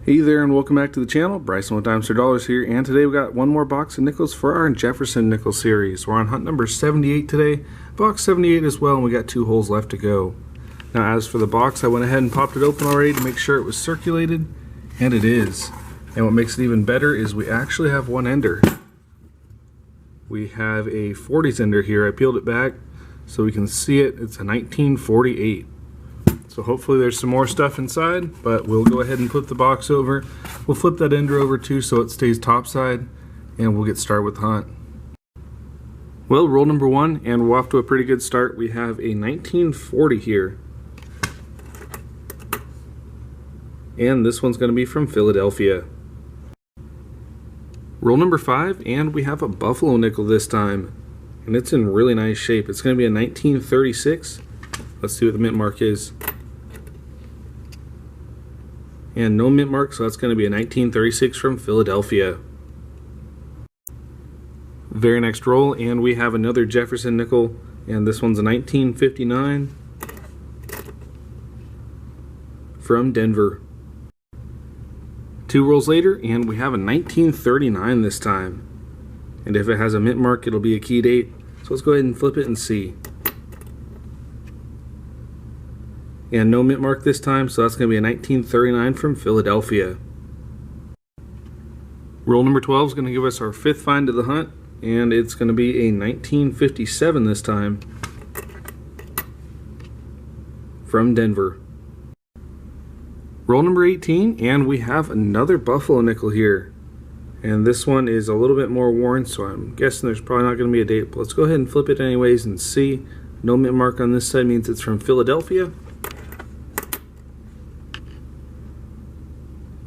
Hey there and welcome back to the channel. Bryson with Dimes for Dollars here, and today we got one more box of nickels for our Jefferson nickel series. We're on hunt number 78 today, box 78 as well, and we got 2 holes left to go. Now as for the box, I went ahead and popped it open already to make sure it was circulated, and it is. And what makes it even better is we actually have one ender. We have a 40s ender here. I peeled it back so we can see it. It's a 1948. So hopefully there's some more stuff inside, but we'll go ahead and flip the box over. We'll flip that ender over too so it stays topside, and we'll get started with the hunt. Well, roll number 1, and we're off to a pretty good start. We have a 1940 here. And this one's going to be from Philadelphia. Roll number 5, and we have a buffalo nickel this time. And it's in really nice shape. It's going to be a 1936. Let's see what the mint mark is. And no mint mark, so that's going to be a 1936 from Philadelphia. Very next roll, and we have another Jefferson nickel, and this one's a 1959 from Denver. 2 rolls later, and we have a 1939 this time. And if it has a mint mark, it'll be a key date. So let's go ahead and flip it and see. And no mint mark this time, so that's going to be a 1939 from Philadelphia. Roll number 12 is going to give us our 5th find of the hunt, and it's going to be a 1957 this time from Denver. Roll number 18, and we have another buffalo nickel here. And this one is a little bit more worn, so I'm guessing there's probably not going to be a date, but let's go ahead and flip it anyways and see. No mint mark on this side means it's from Philadelphia.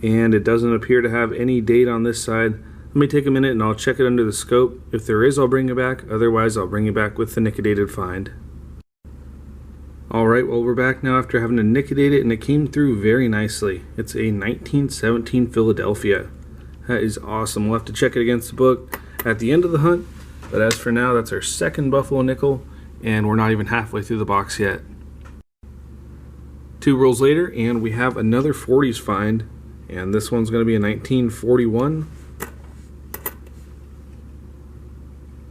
And it doesn't appear to have any date on this side. Let me take a minute and I'll check it under the scope. If there is, I'll bring it back. Otherwise, I'll bring it back with the nickedated find. Alright, well, we're back now after having to nickidate it, and it came through very nicely. It's a 1917 Philadelphia. That is awesome. We'll have to check it against the book at the end of the hunt. But as for now, that's our 2nd buffalo nickel, and we're not even halfway through the box yet. 2 rolls later, and we have another 40s find. And this one's going to be a 1941.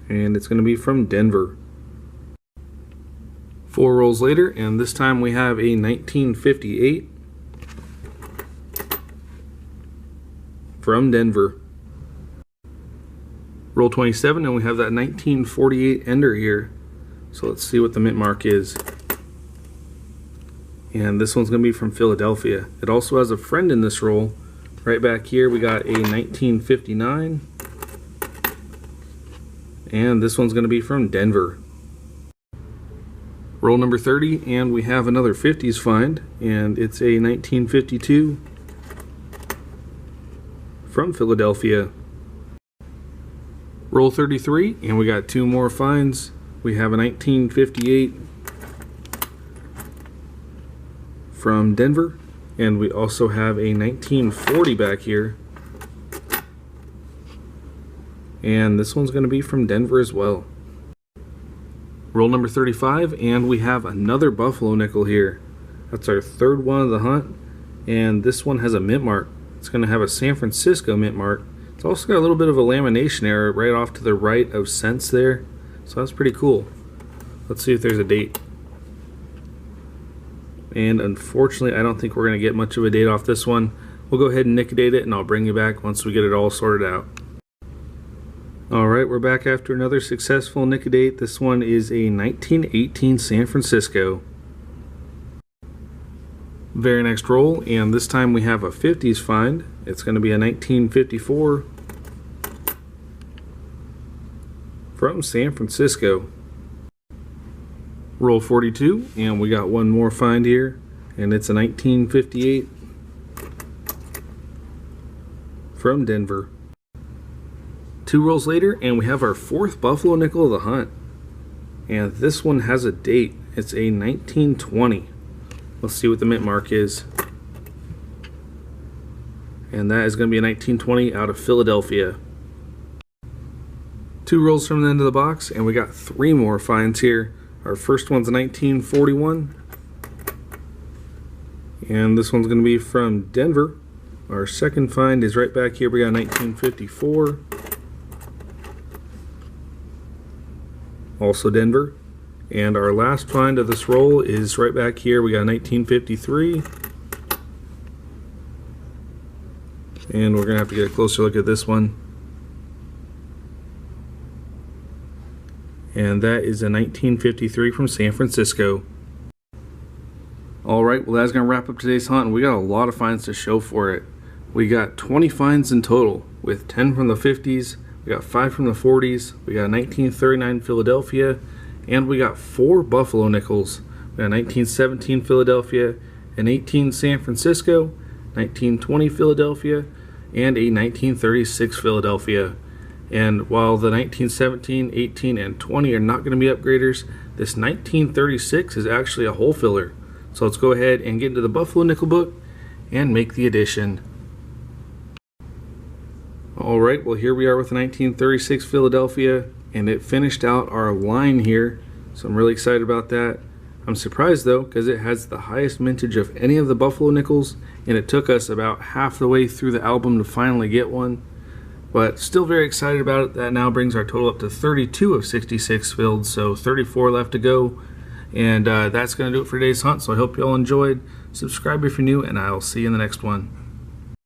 And it's going to be from Denver. 4 rolls later, and this time we have a 1958 from Denver. Roll 27, and we have that 1948 ender here. So let's see what the mint mark is. And this one's going to be from Philadelphia. It also has a friend in this roll. Right back here we got a 1959. And this one's going to be from Denver. Roll number 30, and we have another 50s find. And it's a 1952 from Philadelphia. Roll 33, and we got 2 more finds. We have a 1958 from Denver, and we also have a 1940 back here, and this one's going to be from Denver as well. Roll number 35, and we have another buffalo nickel here. That's our 3rd one of the hunt, and this one has a mint mark. It's going to have a San Francisco mint mark. It's also got a little bit of a lamination error right off to the right of cents there, so that's pretty cool. Let's see if there's a date. And unfortunately, I don't think we're going to get much of a date off this one. We'll go ahead and nickidate it, and I'll bring you back once we get it all sorted out. Alright, we're back after another successful nickidate. This one is a 1918 San Francisco. Very next roll, and this time we have a 50s find. It's going to be a 1954 from San Francisco. Roll 42, and we got one more find here, and it's a 1958 from Denver. 2 rolls later, and we have our 4th buffalo nickel of the hunt, and this one has a date. It's a 1920. Let's see what the mint mark is, and that is going to be a 1920 out of Philadelphia. 2 rolls from the end of the box, and we got 3 more finds here. Our first one's a 1941, and this one's going to be from Denver. Our second find is right back here. We got 1954. Also Denver. And our last find of this roll is right back here. We got 1953. And we're going to have to get a closer look at this one. And that is a 1953 from San Francisco. Alright, well that's going to wrap up today's hunt. We got a lot of finds to show for it. We got 20 finds in total, with 10 from the 50s, we got 5 from the 40s, we got 1939 Philadelphia, and we got 4 Buffalo nickels. We got 1917 Philadelphia, an 18 San Francisco, 1920 Philadelphia, and a 1936 Philadelphia. And while the 1917, 18, and 20 are not going to be upgraders, this 1936 is actually a hole filler. So let's go ahead and get into the Buffalo nickel book and make the addition. Alright, well here we are with the 1936 Philadelphia, and it finished out our line here. So I'm really excited about that. I'm surprised though, because it has the highest mintage of any of the Buffalo nickels, and it took us about half the way through the album to finally get one. But still very excited about it. That now brings our total up to 32 of 66 filled, so 34 left to go. And that's going to do it for today's hunt, so I hope you all enjoyed. Subscribe if you're new, and I'll see you in the next one.